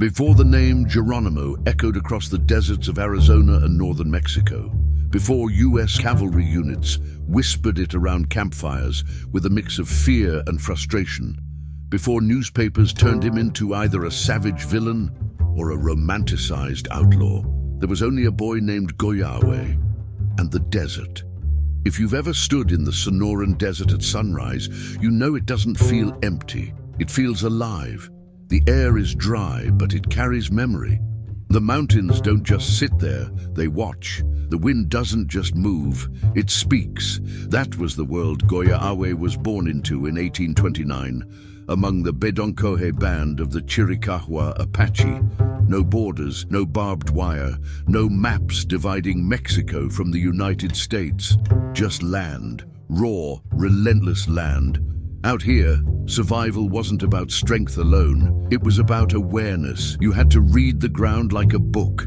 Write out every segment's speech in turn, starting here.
Before the name Geronimo echoed across the deserts of Arizona and northern Mexico, before US cavalry units whispered it around campfires with a mix of fear and frustration, before newspapers turned him into either a savage villain or a romanticized outlaw, there was only a boy named Goyaałé and the desert. If you've ever stood in the Sonoran Desert at sunrise, you know it doesn't feel empty. It feels alive. The air is dry, but it carries memory. The mountains don't just sit there, they watch. The wind doesn't just move, it speaks. That was the world Goyaałé was born into in 1829, among the Bedonkohe band of the Chiricahua Apache. No borders, no barbed wire, no maps dividing Mexico from the United States. Just land, raw, relentless land. Out here, survival wasn't about strength alone. It was about awareness. You had to read the ground like a book.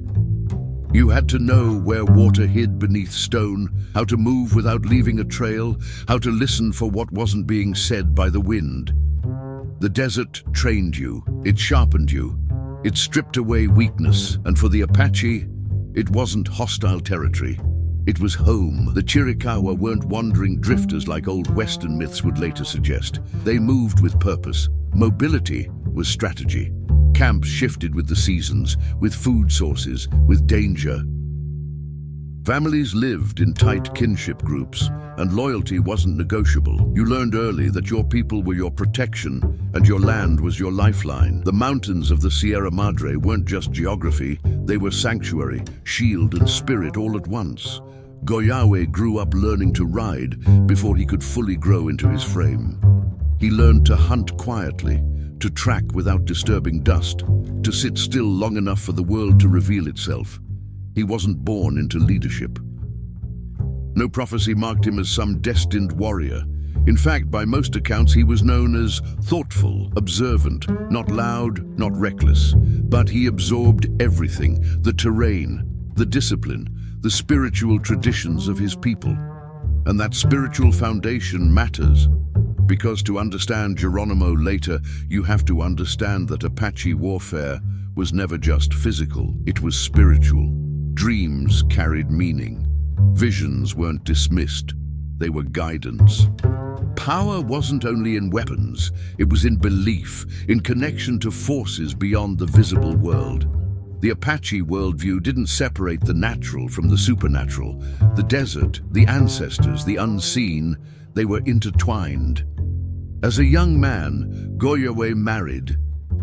You had to know where water hid beneath stone, how to move without leaving a trail, how to listen for what wasn't being said by the wind. The desert trained you, it sharpened you, it stripped away weakness, and for the Apache, it wasn't hostile territory. It was home. The Chiricahua weren't wandering drifters like old Western myths would later suggest. They moved with purpose. Mobility was strategy. Camps shifted with the seasons, with food sources, with danger. Families lived in tight kinship groups, and loyalty wasn't negotiable. You learned early that your people were your protection, and your land was your lifeline. The mountains of the Sierra Madre weren't just geography, they were sanctuary, shield, and spirit all at once. Goyaałé grew up learning to ride before he could fully grow into his frame. He learned to hunt quietly, to track without disturbing dust, to sit still long enough for the world to reveal itself. He wasn't born into leadership. No prophecy marked him as some destined warrior. In fact, by most accounts, he was known as thoughtful, observant, not loud, not reckless. But he absorbed everything, the terrain, the discipline, the spiritual traditions of his people. And that spiritual foundation matters, because to understand Geronimo later, you have to understand that Apache warfare was never just physical, it was spiritual. Dreams carried meaning. Visions weren't dismissed, they were guidance. Power wasn't only in weapons, it was in belief, in connection to forces beyond the visible world. The Apache worldview didn't separate the natural from the supernatural. The desert, the ancestors, the unseen, they were intertwined. As a young man, Goyaałé married.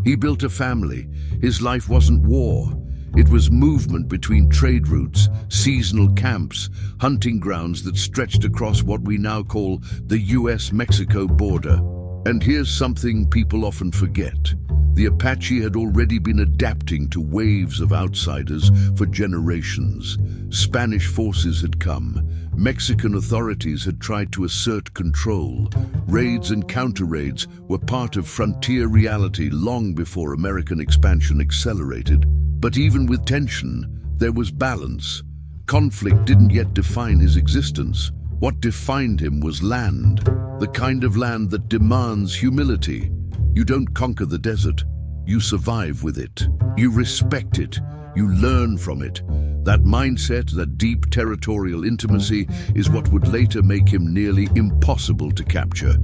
He built a family. His life wasn't war. It was movement between trade routes, seasonal camps, hunting grounds that stretched across what we now call the US-Mexico border. And here's something people often forget. The Apache had already been adapting to waves of outsiders for generations. Spanish forces had come. Mexican authorities had tried to assert control. Raids and counter-raids were part of frontier reality long before American expansion accelerated. But even with tension, there was balance. Conflict didn't yet define his existence. What defined him was land, the kind of land that demands humility. You don't conquer the desert, you survive with it. You respect it, you learn from it. That mindset, that deep territorial intimacy, is what would later make him nearly impossible to capture.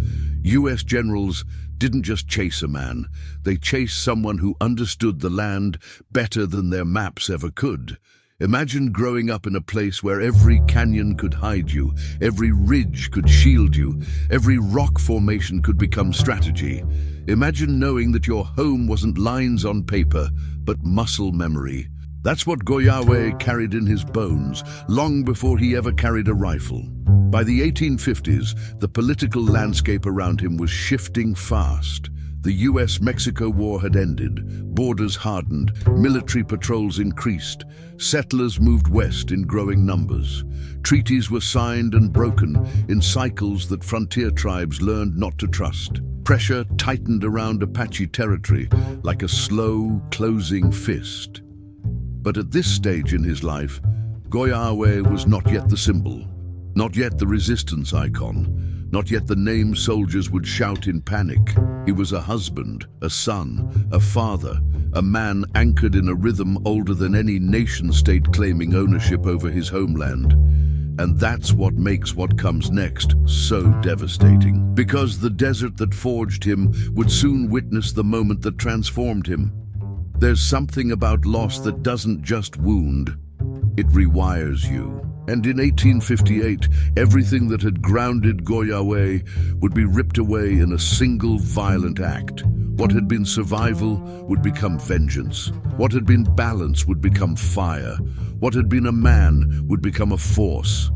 US generals didn't just chase a man, they chased someone who understood the land better than their maps ever could. Imagine growing up in a place where every canyon could hide you, every ridge could shield you, every rock formation could become strategy. Imagine knowing that your home wasn't lines on paper, but muscle memory. That's what Goyaałé carried in his bones, long before he ever carried a rifle. By the 1850s, the political landscape around him was shifting fast. The US-Mexico War had ended, borders hardened, military patrols increased, settlers moved west in growing numbers. Treaties were signed and broken in cycles that frontier tribes learned not to trust. Pressure tightened around Apache territory like a slow, closing fist. But at this stage in his life, Goyaałé was not yet the symbol, not yet the resistance icon, not yet the name soldiers would shout in panic. He was a husband, a son, a father, a man anchored in a rhythm older than any nation-state claiming ownership over his homeland. And that's what makes what comes next so devastating. Because the desert that forged him would soon witness the moment that transformed him. There's something about loss that doesn't just wound, it rewires you. And in 1858, everything that had grounded Goyaałé would be ripped away in a single violent act. What had been survival would become vengeance. What had been balance would become fire. What had been a man would become a force.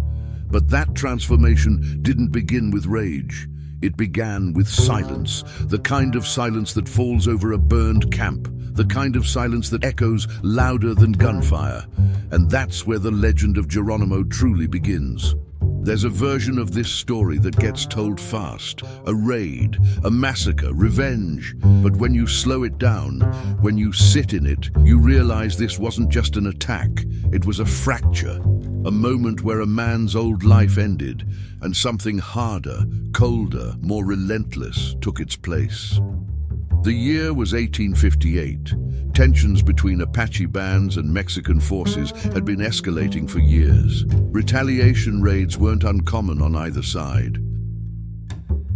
But that transformation didn't begin with rage. It began with silence, the kind of silence that falls over a burned camp, the kind of silence that echoes louder than gunfire. And that's where the legend of Geronimo truly begins. There's a version of this story that gets told fast, a raid, a massacre, revenge. But when you slow it down, when you sit in it, you realize this wasn't just an attack, it was a fracture, a moment where a man's old life ended and something harder, colder, more relentless took its place. The year was 1858. Tensions between Apache bands and Mexican forces had been escalating for years. Retaliation raids weren't uncommon on either side.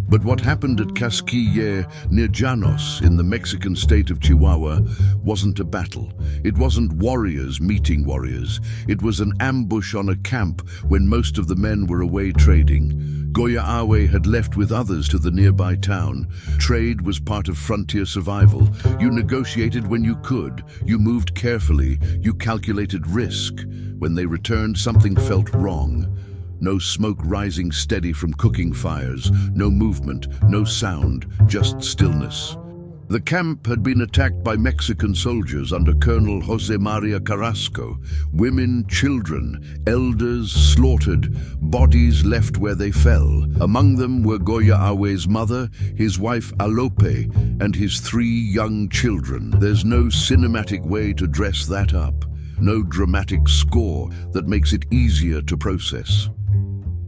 But what happened at Casquille near Llanos in the Mexican state of Chihuahua wasn't a battle. It wasn't warriors meeting warriors. It was an ambush on a camp when most of the men were away trading. Goyaałé had left with others to the nearby town. Trade was part of frontier survival. You negotiated when you could. You moved carefully. You calculated risk. When they returned, something felt wrong. No smoke rising steady from cooking fires, no movement, no sound, just stillness. The camp had been attacked by Mexican soldiers under Colonel José María Carrasco. Women, children, elders slaughtered, bodies left where they fell. Among them were Goyaałé's mother, his wife Alope, and his 3 young children. There's no cinematic way to dress that up, no dramatic score that makes it easier to process.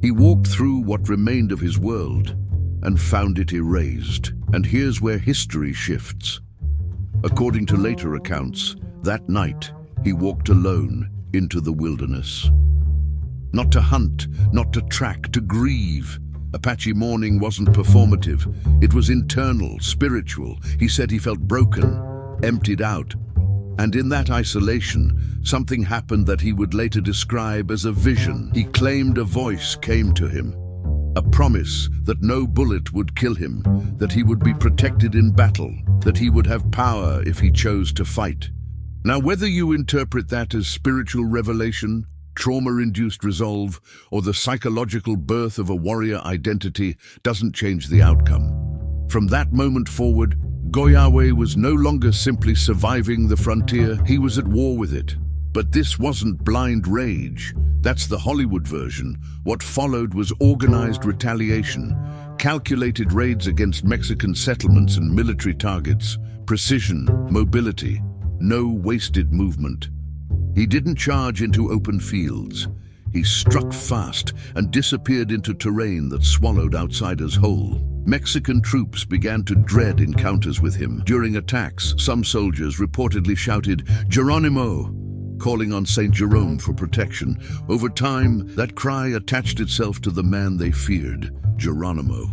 He walked through what remained of his world and found it erased. And here's where history shifts. According to later accounts, that night he walked alone into the wilderness. Not to hunt, not to track, to grieve. Apache mourning wasn't performative. It was internal, spiritual. He said he felt broken, emptied out. And in that isolation, something happened that he would later describe as a vision. He claimed a voice came to him. A promise that no bullet would kill him, that he would be protected in battle, that he would have power if he chose to fight. Now, whether you interpret that as spiritual revelation, trauma-induced resolve, or the psychological birth of a warrior identity doesn't change the outcome. From that moment forward, Goyaałé was no longer simply surviving the frontier, he was at war with it. But this wasn't blind rage. That's the Hollywood version. What followed was organized retaliation, calculated raids against Mexican settlements and military targets, precision, mobility, no wasted movement. He didn't charge into open fields. He struck fast and disappeared into terrain that swallowed outsiders whole. Mexican troops began to dread encounters with him. During attacks, some soldiers reportedly shouted, "Geronimo!" calling on Saint Jerome for protection. Over time, that cry attached itself to the man they feared, Geronimo.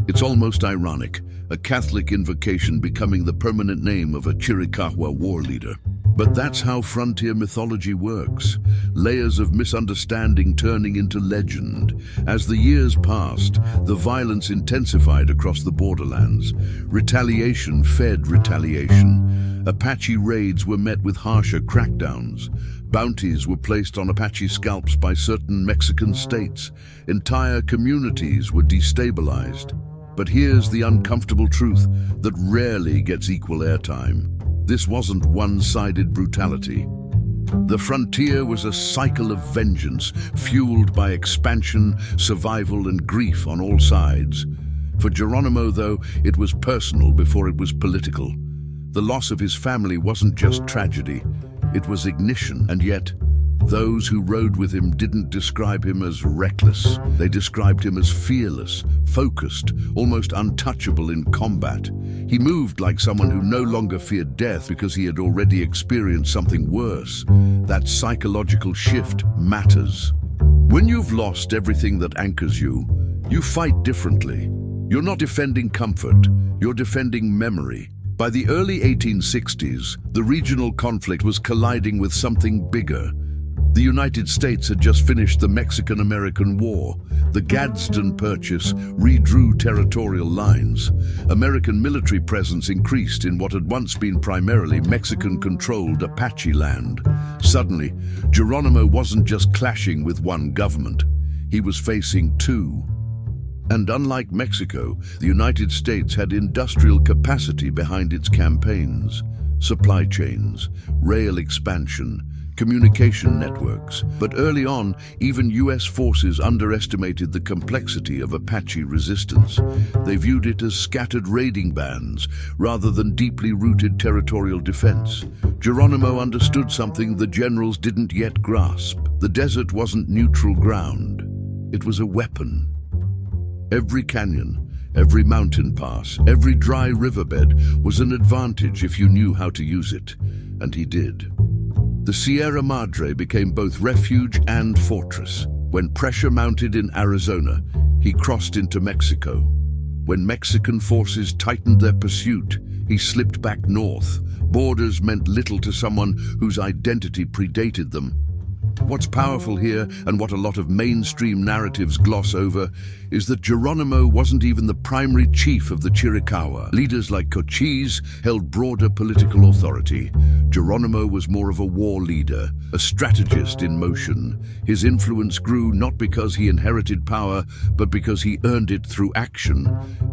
It's almost ironic, a Catholic invocation becoming the permanent name of a Chiricahua war leader. But that's how frontier mythology works, layers of misunderstanding turning into legend. As the years passed, the violence intensified across the borderlands. Retaliation fed retaliation. Apache raids were met with harsher crackdowns. Bounties were placed on Apache scalps by certain Mexican states. Entire communities were destabilized. But here's the uncomfortable truth that rarely gets equal airtime. This wasn't one-sided brutality. The frontier was a cycle of vengeance, fueled by expansion, survival, and grief on all sides. For Geronimo, though, it was personal before it was political. The loss of his family wasn't just tragedy, it was ignition. And yet, Those who rode with him didn't describe him as reckless. They described him as fearless, focused, almost untouchable in combat. He moved like someone who no longer feared death because he had already experienced something worse. That psychological shift matters. When you've lost everything that anchors you, you fight differently. You're not defending comfort, you're defending memory. By the early 1860s, the regional conflict was colliding with something bigger. The United States had just finished the Mexican-American War. The Gadsden Purchase redrew territorial lines. American military presence increased in what had once been primarily Mexican-controlled Apache land. Suddenly, Geronimo wasn't just clashing with one government. He was facing two. And unlike Mexico, the United States had industrial capacity behind its campaigns. Supply chains, rail expansion, communication networks. But early on, even US forces underestimated the complexity of Apache resistance. They viewed it as scattered raiding bands rather than deeply rooted territorial defense. Geronimo understood something the generals didn't yet grasp. The desert wasn't neutral ground. It was a weapon. Every canyon, every mountain pass, every dry riverbed was an advantage if you knew how to use it, and he did. The Sierra Madre became both refuge and fortress. When pressure mounted in Arizona, he crossed into Mexico. When Mexican forces tightened their pursuit, he slipped back north. Borders meant little to someone whose identity predated them. What's powerful here, and what a lot of mainstream narratives gloss over, is that Geronimo wasn't even the primary chief of the Chiricahua. Leaders like Cochise held broader political authority. Geronimo was more of a war leader, a strategist in motion. His influence grew not because he inherited power, but because he earned it through action.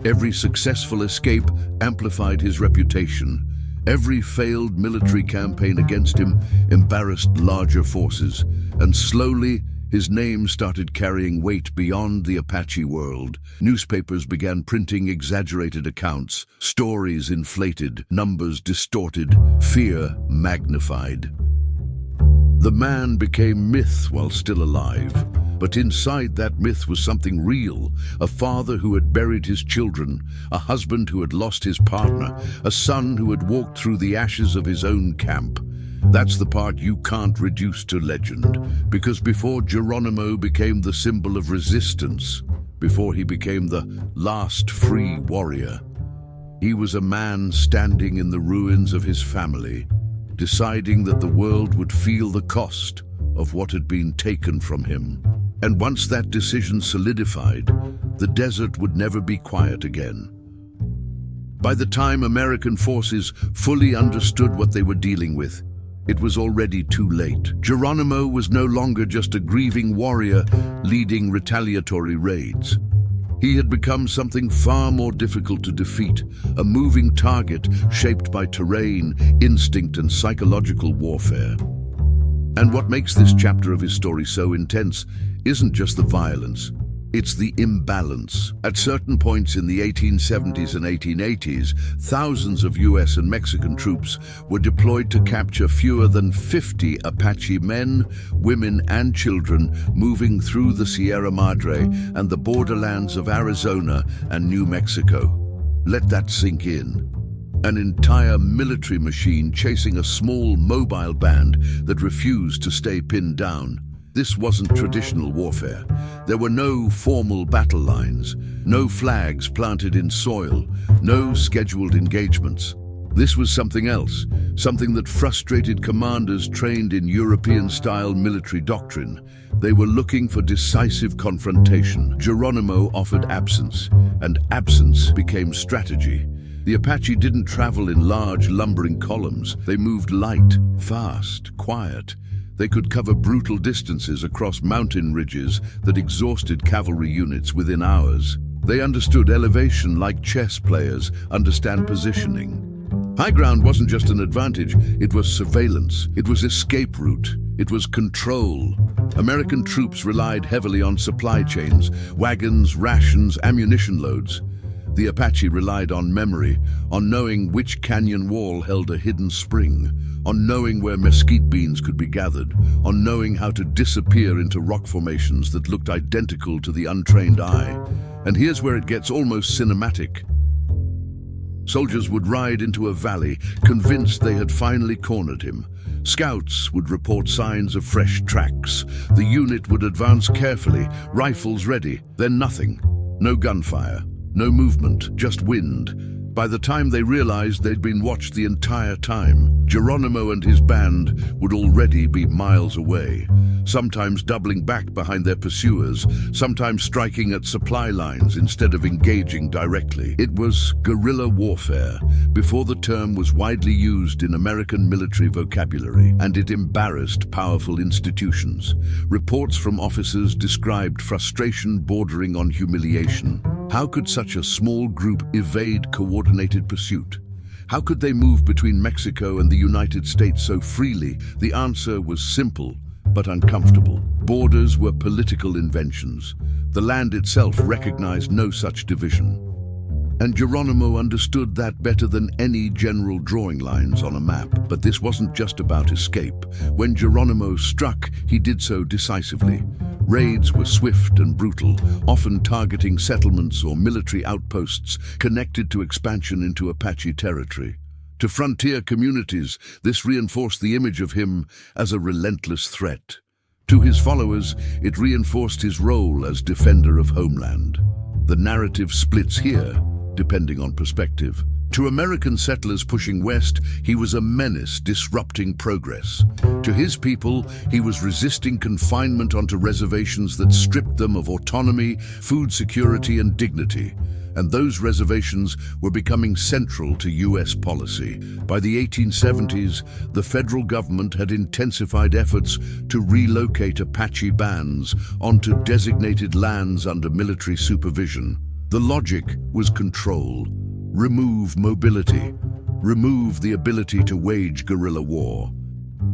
Every successful escape amplified his reputation. Every failed military campaign against him embarrassed larger forces, and slowly his name started carrying weight beyond the Apache world. Newspapers began printing exaggerated accounts, stories inflated, numbers distorted, fear magnified. The man became myth while still alive, but inside that myth was something real. A father who had buried his children, a husband who had lost his partner, a son who had walked through the ashes of his own camp. That's the part you can't reduce to legend, because before Geronimo became the symbol of resistance, before he became the last free warrior, he was a man standing in the ruins of his family, deciding that the world would feel the cost of what had been taken from him. And once that decision solidified, the desert would never be quiet again. By the time American forces fully understood what they were dealing with, it was already too late. Geronimo was no longer just a grieving warrior leading retaliatory raids. He had become something far more difficult to defeat, a moving target shaped by terrain, instinct, and psychological warfare. And what makes this chapter of his story so intense isn't just the violence, it's the imbalance. At certain points in the 1870s and 1880s, thousands of US and Mexican troops were deployed to capture fewer than 50 Apache men, women, and children moving through the Sierra Madre and the borderlands of Arizona and New Mexico. Let that sink in. An entire military machine chasing a small mobile band that refused to stay pinned down. This wasn't traditional warfare. There were no formal battle lines, no flags planted in soil, no scheduled engagements. This was something else, something that frustrated commanders trained in European-style military doctrine. They were looking for decisive confrontation. Geronimo offered absence, and absence became strategy. The Apache didn't travel in large, lumbering columns. They moved light, fast, quiet. They could cover brutal distances across mountain ridges that exhausted cavalry units within hours. They understood elevation like chess players understand positioning. High ground wasn't just an advantage, it was surveillance, it was escape route, it was control. American troops relied heavily on supply chains, wagons, rations, ammunition loads. The Apache relied on memory, on knowing which canyon wall held a hidden spring, on knowing where mesquite beans could be gathered, on knowing how to disappear into rock formations that looked identical to the untrained eye. And here's where it gets almost cinematic. Soldiers would ride into a valley, convinced they had finally cornered him. Scouts would report signs of fresh tracks. The unit would advance carefully, rifles ready, then nothing. No gunfire. No movement, just wind. By the time they realized they'd been watched the entire time, Geronimo and his band would already be miles away, sometimes doubling back behind their pursuers, sometimes striking at supply lines instead of engaging directly. It was guerrilla warfare, before the term was widely used in American military vocabulary, and it embarrassed powerful institutions. Reports from officers described frustration bordering on humiliation. How could such a small group evade coordinated pursuit? How could they move between Mexico and the United States so freely? The answer was simple, but uncomfortable. Borders were political inventions. The land itself recognized no such division. And Geronimo understood that better than any general drawing lines on a map. But this wasn't just about escape. When Geronimo struck, he did so decisively. Raids were swift and brutal, often targeting settlements or military outposts connected to expansion into Apache territory. To frontier communities, this reinforced the image of him as a relentless threat. To his followers, it reinforced his role as defender of homeland. The narrative splits here, depending on perspective. To American settlers pushing west, he was a menace disrupting progress. To his people, he was resisting confinement onto reservations that stripped them of autonomy, food security, and dignity. And those reservations were becoming central to U.S. policy. By the 1870s, the federal government had intensified efforts to relocate Apache bands onto designated lands under military supervision. The logic was control. Remove mobility. Remove the ability to wage guerrilla war.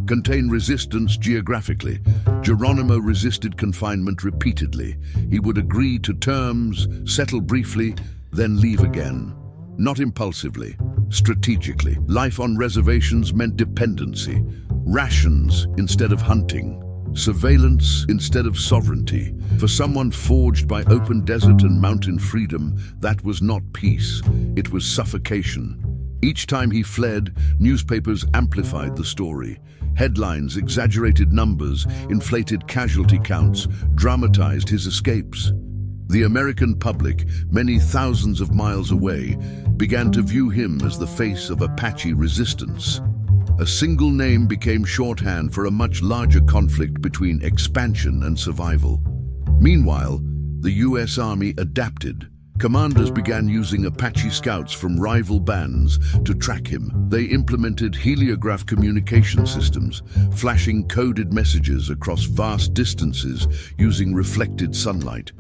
Contain resistance geographically. Geronimo resisted confinement repeatedly. He would agree to terms, settle briefly, then leave again. Not impulsively, strategically. Life on reservations meant dependency. Rations instead of hunting. Surveillance instead of sovereignty. For someone forged by open desert and mountain freedom, that was not peace. It was suffocation. Each time he fled, newspapers amplified the story. Headlines exaggerated numbers, inflated casualty counts, dramatized his escapes. The American public, many thousands of miles away, began to view him as the face of Apache resistance. A single name became shorthand for a much larger conflict between expansion and survival. Meanwhile, the U.S. Army adapted. Commanders began using Apache scouts from rival bands to track him. They implemented heliograph communication systems, flashing coded messages across vast distances using reflected sunlight.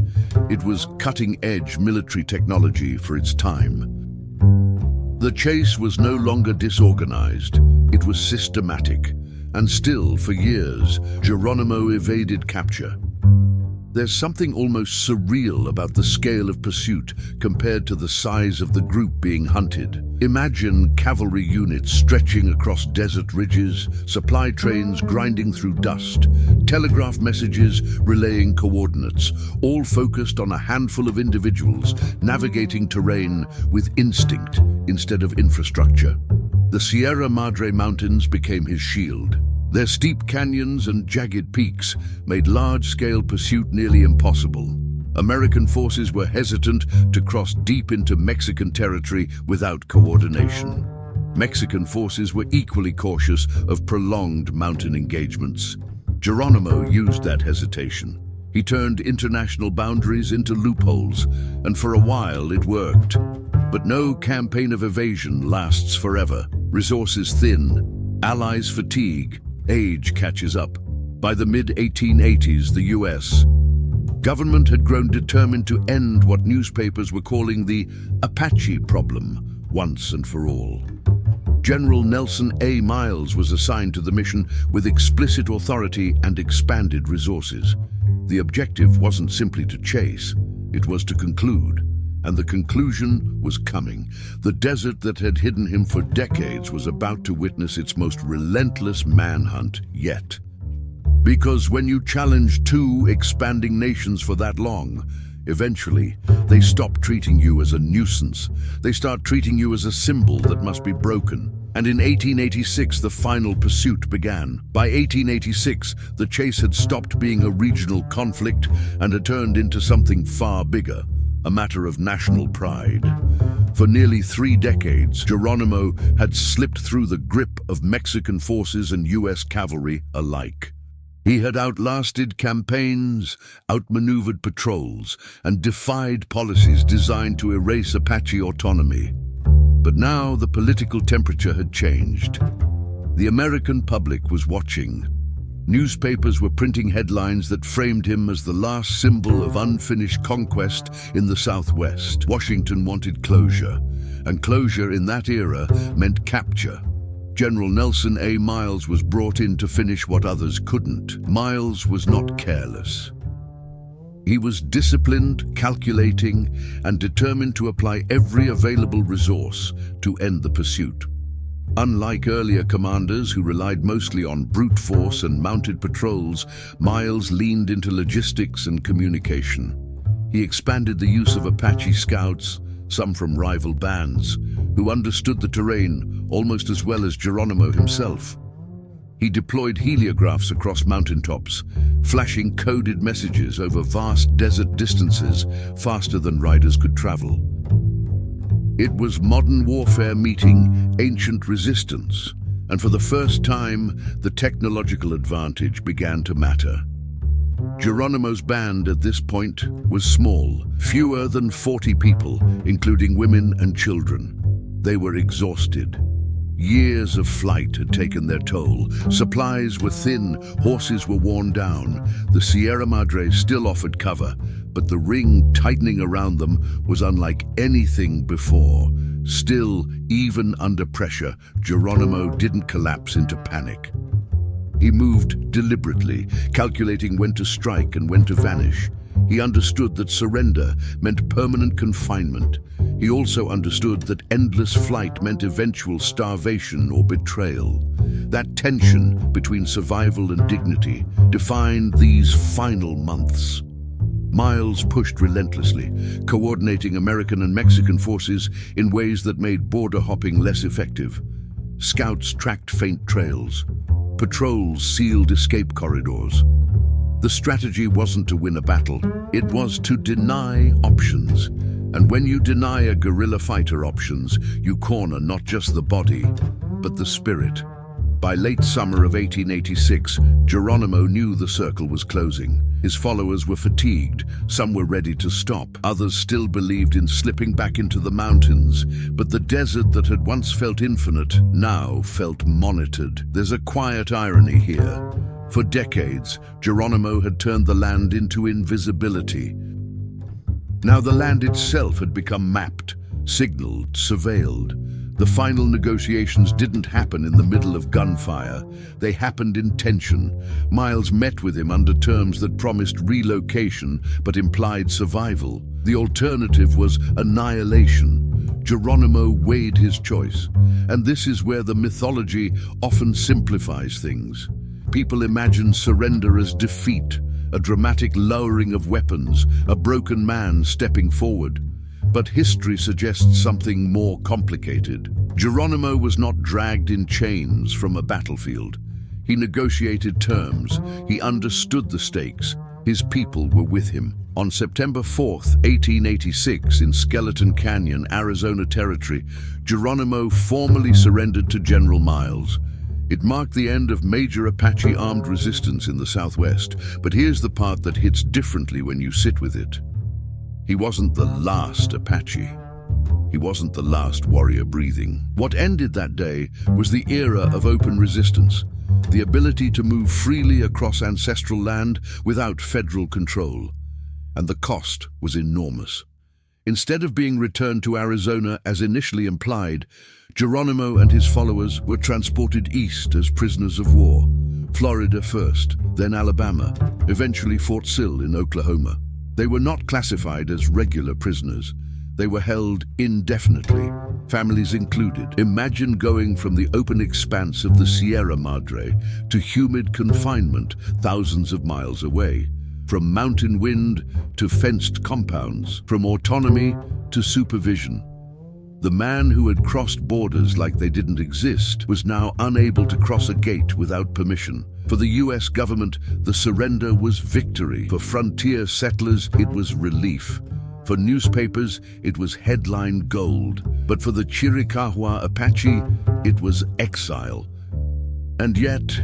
It was cutting-edge military technology for its time. The chase was no longer disorganized, it was systematic, and still, for years, Geronimo evaded capture. There's something almost surreal about the scale of pursuit compared to the size of the group being hunted. Imagine cavalry units stretching across desert ridges, supply trains grinding through dust, telegraph messages relaying coordinates, all focused on a handful of individuals navigating terrain with instinct instead of infrastructure. The Sierra Madre mountains became his shield. Their steep canyons and jagged peaks made large-scale pursuit nearly impossible. American forces were hesitant to cross deep into Mexican territory without coordination. Mexican forces were equally cautious of prolonged mountain engagements. Geronimo used that hesitation. He turned international boundaries into loopholes, and for a while it worked. But no campaign of evasion lasts forever. Resources thin, allies fatigue, age catches up. By the mid-1880s, the U.S. government had grown determined to end what newspapers were calling the Apache problem, once and for all. General Nelson A. Miles was assigned to the mission with explicit authority and expanded resources. The objective wasn't simply to chase, it was to conclude. And the conclusion was coming. The desert that had hidden him for decades was about to witness its most relentless manhunt yet. Because when you challenge two expanding nations for that long, eventually they stop treating you as a nuisance. They start treating you as a symbol that must be broken. And in 1886, the final pursuit began. By 1886, the chase had stopped being a regional conflict and had turned into something far bigger, a matter of national pride. For nearly 3 decades, Geronimo had slipped through the grip of Mexican forces and U.S. cavalry alike. He had outlasted campaigns, outmaneuvered patrols, and defied policies designed to erase Apache autonomy. But now the political temperature had changed. The American public was watching. Newspapers were printing headlines that framed him as the last symbol of unfinished conquest in the Southwest. Washington wanted closure, and closure in that era meant capture. General Nelson A. Miles was brought in to finish what others couldn't. Miles was not careless. He was disciplined, calculating, and determined to apply every available resource to end the pursuit. Unlike earlier commanders who relied mostly on brute force and mounted patrols, Miles leaned into logistics and communication. He expanded the use of Apache scouts, some from rival bands, who understood the terrain almost as well as Geronimo himself. He deployed heliographs across mountaintops, flashing coded messages over vast desert distances faster than riders could travel. It was modern warfare meeting ancient resistance, and for the first time, the technological advantage began to matter. Geronimo's band at this point was small, fewer than 40 people, including women and children. They were exhausted. Years of flight had taken their toll. Supplies were thin, horses were worn down. The Sierra Madre still offered cover, but the ring tightening around them was unlike anything before. Still, even under pressure, Geronimo didn't collapse into panic. He moved deliberately, calculating when to strike and when to vanish. He understood that surrender meant permanent confinement. He also understood that endless flight meant eventual starvation or betrayal. That tension between survival and dignity defined these final months. Miles pushed relentlessly, coordinating American and Mexican forces in ways that made border hopping less effective. Scouts tracked faint trails. Patrols sealed escape corridors. The strategy wasn't to win a battle, it was to deny options. And when you deny a guerrilla fighter options, you corner not just the body, but the spirit. By late summer of 1886, Geronimo knew the circle was closing. His followers were fatigued, some were ready to stop, others still believed in slipping back into the mountains. But the desert that had once felt infinite now felt monitored. There's a quiet irony here. For decades, Geronimo had turned the land into invisibility. Now the land itself had become mapped, signaled, surveilled. The final negotiations didn't happen in the middle of gunfire. They happened in tension. Miles met with him under terms that promised relocation but implied survival. The alternative was annihilation. Geronimo weighed his choice. And this is where the mythology often simplifies things. People imagine surrender as defeat, a dramatic lowering of weapons, a broken man stepping forward. But history suggests something more complicated. Geronimo was not dragged in chains from a battlefield. He negotiated terms. He understood the stakes. His people were with him. On September 4th, 1886, in Skeleton Canyon, Arizona Territory, Geronimo formally surrendered to General Miles. It marked the end of major Apache armed resistance in the Southwest, but here's the part that hits differently when you sit with it. He wasn't the last Apache. He wasn't the last warrior breathing. What ended that day was the era of open resistance, the ability to move freely across ancestral land without federal control. And the cost was enormous. Instead of being returned to Arizona as initially implied, Geronimo and his followers were transported east as prisoners of war. Florida first, then Alabama, eventually Fort Sill in Oklahoma. They were not classified as regular prisoners. They were held indefinitely, families included. Imagine going from the open expanse of the Sierra Madre to humid confinement thousands of miles away. From mountain wind to fenced compounds, from autonomy to supervision. The man who had crossed borders like they didn't exist was now unable to cross a gate without permission. For the US government, the surrender was victory. For frontier settlers, it was relief. For newspapers, it was headline gold. But for the Chiricahua Apache, it was exile. And yet,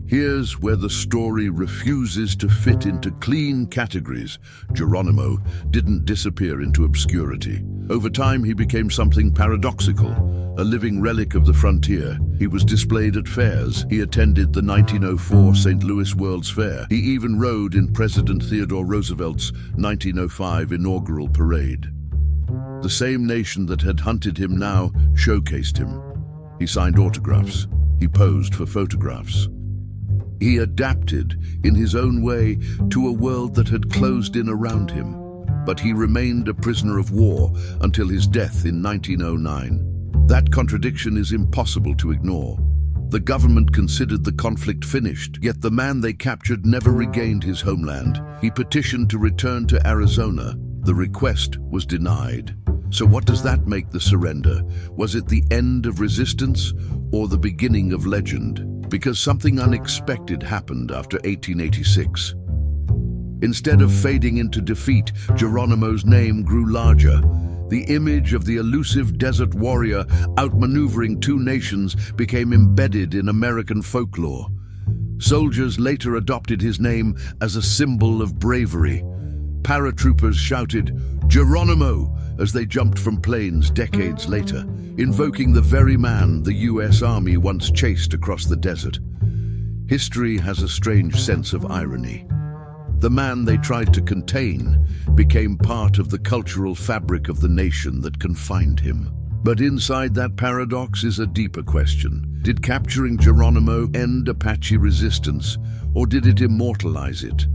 here's where the story refuses to fit into clean categories. Geronimo didn't disappear into obscurity. Over time, he became something paradoxical, a living relic of the frontier. He was displayed at fairs. He attended the 1904 St. Louis World's Fair. He even rode in President Theodore Roosevelt's 1905 inaugural parade. The same nation that had hunted him now showcased him. He signed autographs. He posed for photographs. He adapted, in his own way, to a world that had closed in around him. But he remained a prisoner of war until his death in 1909. That contradiction is impossible to ignore. The government considered the conflict finished, yet the man they captured never regained his homeland. He petitioned to return to Arizona. The request was denied. So what does that make the surrender? Was it the end of resistance or the beginning of legend? Because something unexpected happened after 1886. Instead of fading into defeat, Geronimo's name grew larger. The image of the elusive desert warrior outmaneuvering two nations became embedded in American folklore. Soldiers later adopted his name as a symbol of bravery. Paratroopers shouted, "Geronimo!" as they jumped from planes decades later, invoking the very man the US Army once chased across the desert. History has a strange sense of irony. The man they tried to contain became part of the cultural fabric of the nation that confined him. But inside that paradox is a deeper question. Did capturing Geronimo end Apache resistance, or did it immortalize it?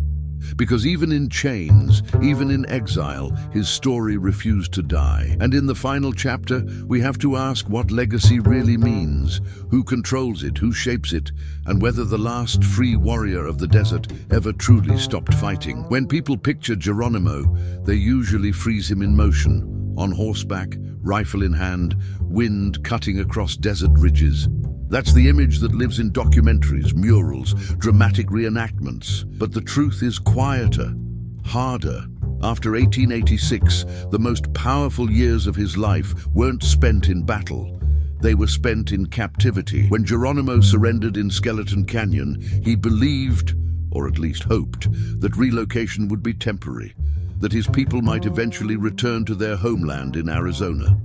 Because even in chains, even in exile, his story refused to die. And in the final chapter, we have to ask what legacy really means, who controls it, who shapes it, and whether the last free warrior of the desert ever truly stopped fighting. When people picture Geronimo, they usually freeze him in motion, on horseback, rifle in hand, wind cutting across desert ridges. That's the image that lives in documentaries, murals, dramatic reenactments. But the truth is quieter, harder. After 1886, the most powerful years of his life weren't spent in battle. They were spent in captivity. When Geronimo surrendered in Skeleton Canyon, he believed, or at least hoped, that relocation would be temporary, that his people might eventually return to their homeland in Arizona.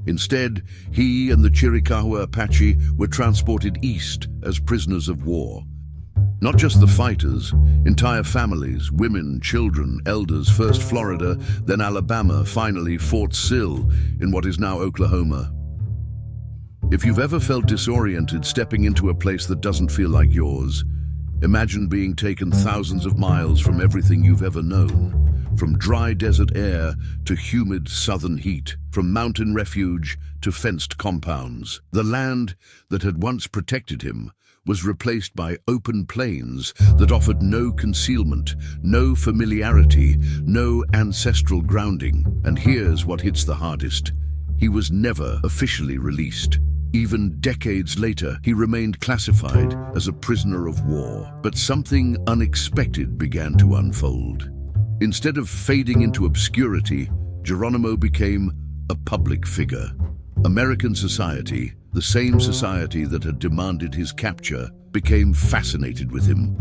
Instead, he and the Chiricahua Apache were transported east as prisoners of war. Not just the fighters, entire families, women, children, elders, first Florida, then Alabama, finally Fort Sill in what is now Oklahoma. If you've ever felt disoriented stepping into a place that doesn't feel like yours, imagine being taken thousands of miles from everything you've ever known. From dry desert air to humid southern heat, from mountain refuge to fenced compounds. The land that had once protected him was replaced by open plains that offered no concealment, no familiarity, no ancestral grounding. And here's what hits the hardest. He was never officially released. Even decades later, he remained classified as a prisoner of war. But something unexpected began to unfold. Instead of fading into obscurity, Geronimo became a public figure. American society, the same society that had demanded his capture, became fascinated with him.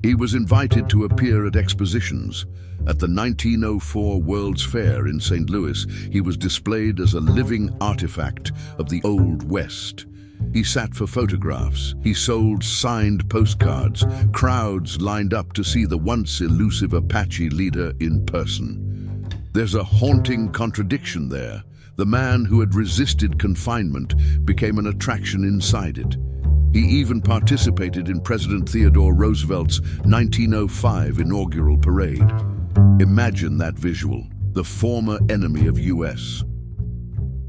He was invited to appear at expositions. At the 1904 World's Fair in St. Louis, he was displayed as a living artifact of the Old West. He sat for photographs. He sold signed postcards. Crowds lined up to see the once elusive Apache leader in person. There's a haunting contradiction there. The man who had resisted confinement became an attraction inside it. He even participated in President Theodore Roosevelt's 1905 inaugural parade. Imagine that visual. the former enemy of US.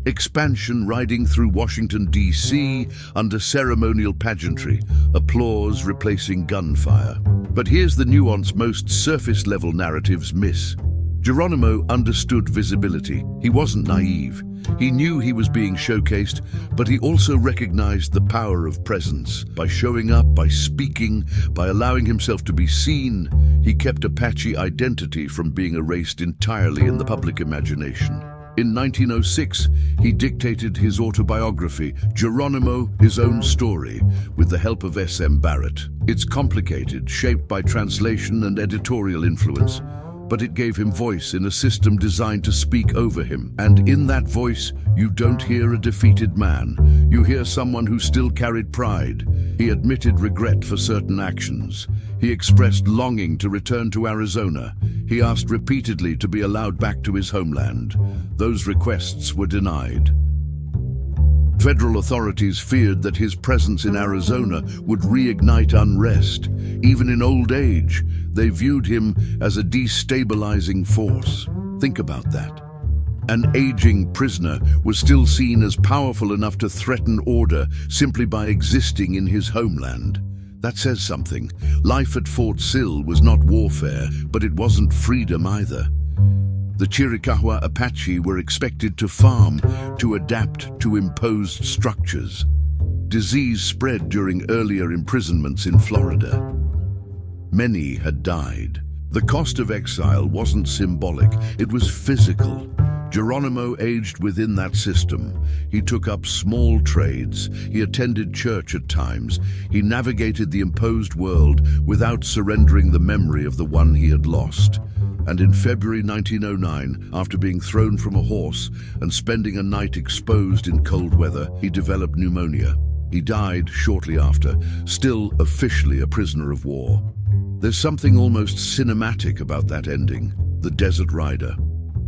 Expansion riding through Washington, D.C. under ceremonial pageantry, applause replacing gunfire. But here's the nuance most surface-level narratives miss. Geronimo understood visibility. He wasn't naive. He knew he was being showcased, but he also recognized the power of presence. By showing up, by speaking, by allowing himself to be seen, he kept Apache identity from being erased entirely in the public imagination. In 1906, he dictated his autobiography, Geronimo, His Own Story, with the help of S.M. Barrett. It's complicated, shaped by translation and editorial influence, but it gave him voice in a system designed to speak over him. And in that voice, you don't hear a defeated man. You hear someone who still carried pride. He admitted regret for certain actions. He expressed longing to return to Arizona. He asked repeatedly to be allowed back to his homeland. Those requests were denied. Federal authorities feared that his presence in Arizona would reignite unrest. Even in old age, they viewed him as a destabilizing force. Think about that. An aging prisoner was still seen as powerful enough to threaten order simply by existing in his homeland. That says something. Life at Fort Sill was not warfare, but it wasn't freedom either. The Chiricahua Apache were expected to farm, to adapt to imposed structures. Disease spread during earlier imprisonments in Florida. Many had died. The cost of exile wasn't symbolic, it was physical. Geronimo aged within that system. He took up small trades. He attended church at times. He navigated the imposed world without surrendering the memory of the one he had lost. And in February 1909, after being thrown from a horse and spending a night exposed in cold weather, he developed pneumonia. He died shortly after, still officially a prisoner of war. There's something almost cinematic about that ending, the desert rider.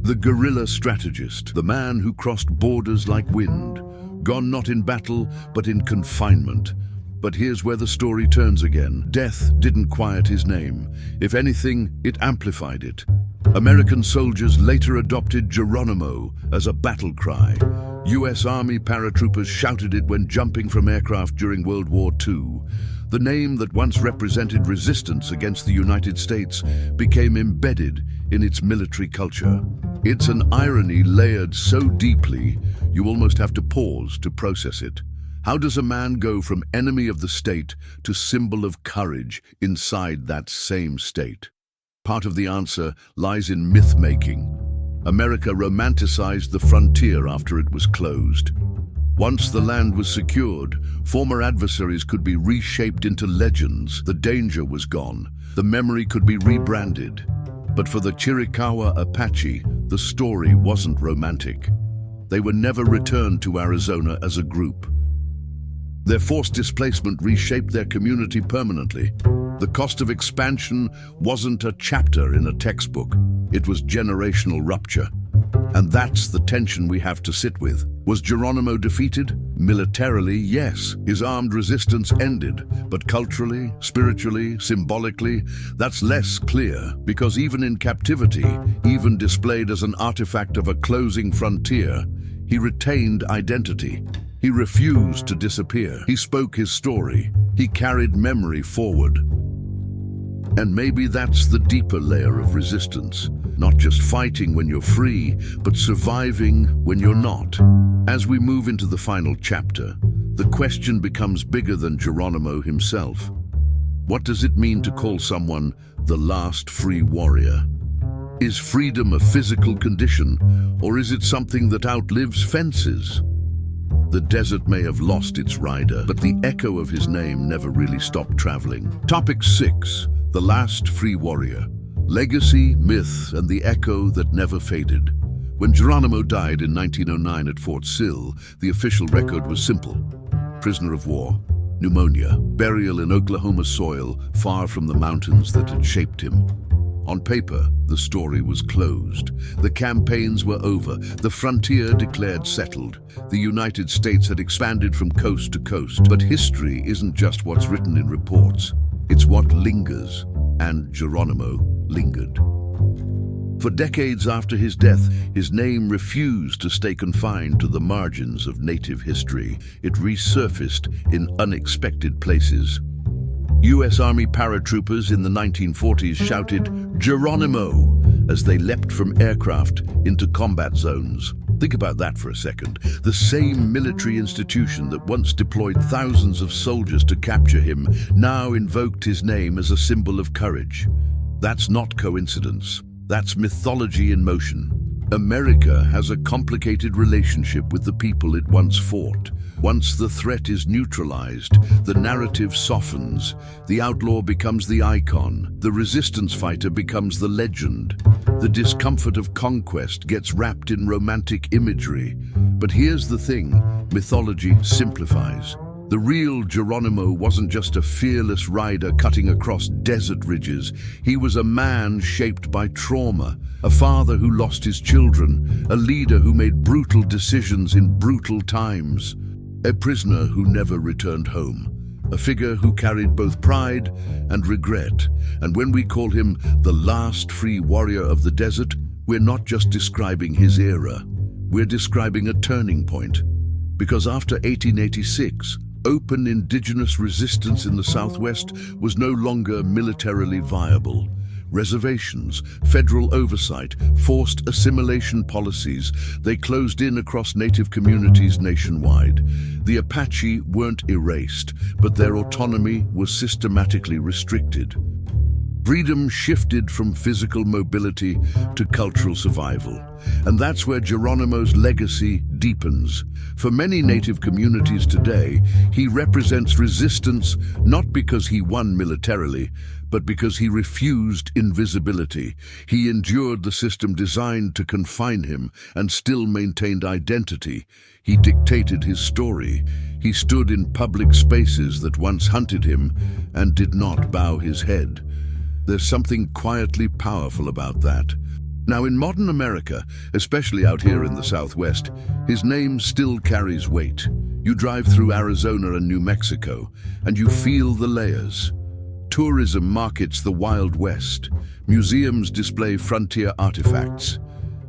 The guerrilla strategist, the man who crossed borders like wind, gone not in battle, but in confinement. But here's where the story turns again. Death didn't quiet his name. If anything, it amplified it. American soldiers later adopted Geronimo as a battle cry. US Army paratroopers shouted it when jumping from aircraft during World War II. The name that once represented resistance against the United States became embedded in its military culture. It's an irony layered so deeply, you almost have to pause to process it. How does a man go from enemy of the state to symbol of courage inside that same state? Part of the answer lies in myth-making. America romanticized the frontier after it was closed. Once the land was secured, former adversaries could be reshaped into legends. The danger was gone. The memory could be rebranded. But for the Chiricahua Apache, the story wasn't romantic. They were never returned to Arizona as a group. Their forced displacement reshaped their community permanently. The cost of expansion wasn't a chapter in a textbook. It was generational rupture. And that's the tension we have to sit with. Was Geronimo defeated? Militarily, yes. His armed resistance ended. But culturally, spiritually, symbolically, that's less clear. Because even in captivity, even displayed as an artifact of a closing frontier, he retained identity. He refused to disappear. He spoke his story. He carried memory forward. And maybe that's the deeper layer of resistance. Not just fighting when you're free, but surviving when you're not. As we move into the final chapter, the question becomes bigger than Geronimo himself. What does it mean to call someone the last free warrior? Is freedom a physical condition, or is it something that outlives fences? The desert may have lost its rider, but the echo of his name never really stopped traveling. Topic 6. The Last Free Warrior. Legacy, myth, and the echo that never faded. When Geronimo died in 1909 at Fort Sill, the official record was simple. Prisoner of war, pneumonia, burial in Oklahoma soil, far from the mountains that had shaped him. On paper, the story was closed. The campaigns were over. The frontier declared settled. The United States had expanded from coast to coast. But history isn't just what's written in reports. It's what lingers. And Geronimo lingered. For decades after his death, his name refused to stay confined to the margins of native history. It resurfaced in unexpected places. US Army paratroopers in the 1940s shouted, "Geronimo!" as they leapt from aircraft into combat zones. Think about that for a second. The same military institution that once deployed thousands of soldiers to capture him now invoked his name as a symbol of courage. That's not coincidence. That's mythology in motion. America has a complicated relationship with the people it once fought. Once the threat is neutralized, the narrative softens. The outlaw becomes the icon. The resistance fighter becomes the legend. The discomfort of conquest gets wrapped in romantic imagery. But here's the thing, mythology simplifies. The real Geronimo wasn't just a fearless rider cutting across desert ridges. He was a man shaped by trauma, a father who lost his children, a leader who made brutal decisions in brutal times, a prisoner who never returned home, a figure who carried both pride and regret. And when we call him the last free warrior of the desert, we're not just describing his era. We're describing a turning point. Because after 1886, open indigenous resistance in the Southwest was no longer militarily viable. Reservations, federal oversight, forced assimilation policies, they closed in across native communities nationwide. The Apache weren't erased, but their autonomy was systematically restricted. Freedom shifted from physical mobility to cultural survival. And that's where Geronimo's legacy deepens. For many native communities today, he represents resistance not because he won militarily, but because he refused invisibility. He endured the system designed to confine him and still maintained identity. He dictated his story. He stood in public spaces that once hunted him and did not bow his head. There's something quietly powerful about that. Now, in modern America, especially out here in the Southwest, his name still carries weight. You drive through Arizona and New Mexico, and you feel the layers. Tourism markets the Wild West. Museums display frontier artifacts.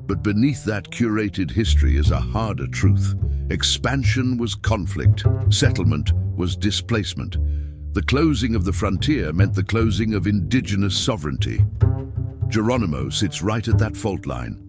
But beneath that curated history is a harder truth. Expansion was conflict. Settlement was displacement. The closing of the frontier meant the closing of indigenous sovereignty. Geronimo sits right at that fault line.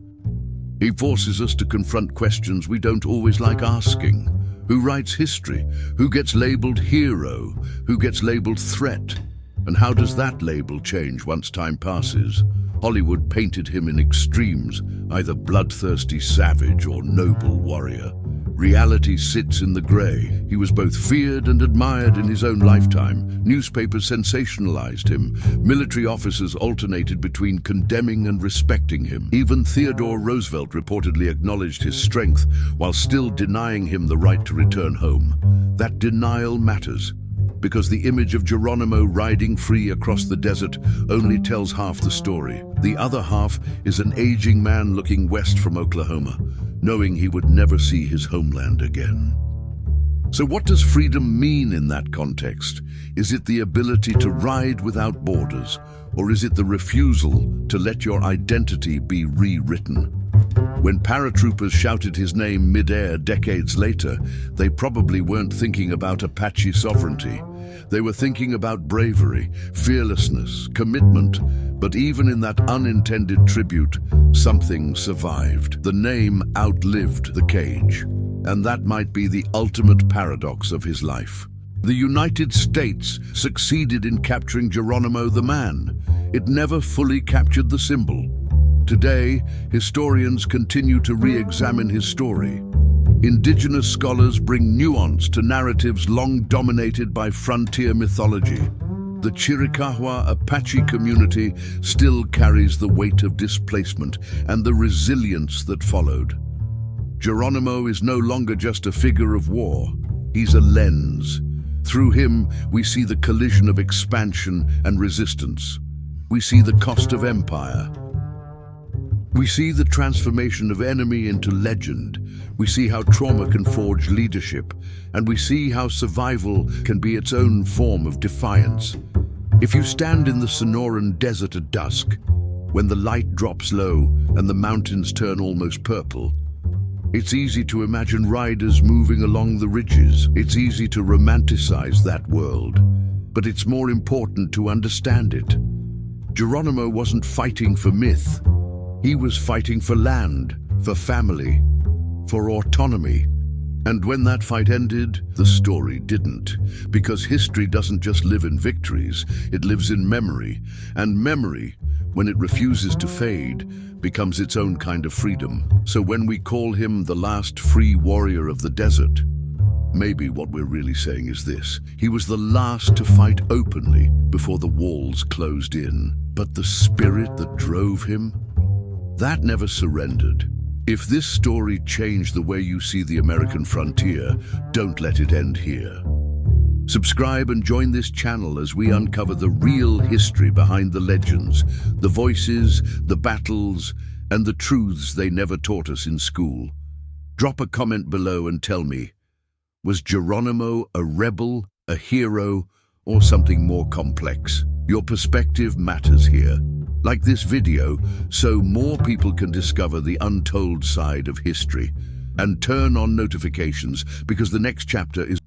He forces us to confront questions we don't always like asking. Who writes history? Who gets labeled hero? Who gets labeled threat? And how does that label change once time passes? Hollywood painted him in extremes, either bloodthirsty savage or noble warrior. Reality sits in the gray. He was both feared and admired in his own lifetime. Newspapers sensationalized him. Military officers alternated between condemning and respecting him. Even Theodore Roosevelt reportedly acknowledged his strength while still denying him the right to return home. That denial matters, because the image of Geronimo riding free across the desert only tells half the story. The other half is an aging man looking west from Oklahoma, knowing he would never see his homeland again. So what does freedom mean in that context? Is it the ability to ride without borders, or is it the refusal to let your identity be rewritten? When paratroopers shouted his name mid-air decades later, they probably weren't thinking about Apache sovereignty. They were thinking about bravery, fearlessness, commitment. But even in that unintended tribute, something survived. The name outlived the cage. And that might be the ultimate paradox of his life. The United States succeeded in capturing Geronimo the man. It never fully captured the symbol. Today, historians continue to re-examine his story. Indigenous scholars bring nuance to narratives long dominated by frontier mythology. The Chiricahua Apache community still carries the weight of displacement and the resilience that followed. Geronimo is no longer just a figure of war. He's a lens. Through him, we see the collision of expansion and resistance. We see the cost of empire. We see the transformation of enemy into legend. We see how trauma can forge leadership, and we see how survival can be its own form of defiance. If you stand in the Sonoran Desert at dusk, when the light drops low and the mountains turn almost purple. It's easy to imagine riders moving along the ridges. It's easy to romanticize that world, but it's more important to understand it. Geronimo wasn't fighting for myth. He was fighting for land, for family, for autonomy. And when that fight ended, the story didn't. Because history doesn't just live in victories, it lives in memory. And memory, when it refuses to fade, becomes its own kind of freedom. So when we call him the last free warrior of the desert, maybe what we're really saying is this: he was the last to fight openly before the walls closed in. But the spirit that drove him, that never surrendered. If this story changed the way you see the American frontier, don't let it end here. Subscribe and join this channel as we uncover the real history behind the legends, the voices, the battles, and the truths they never taught us in school. Drop a comment below and tell me, was Geronimo a rebel, a hero, or something more complex? Your perspective matters here. Like this video, so more people can discover the untold side of history. And turn on notifications, because the next chapter is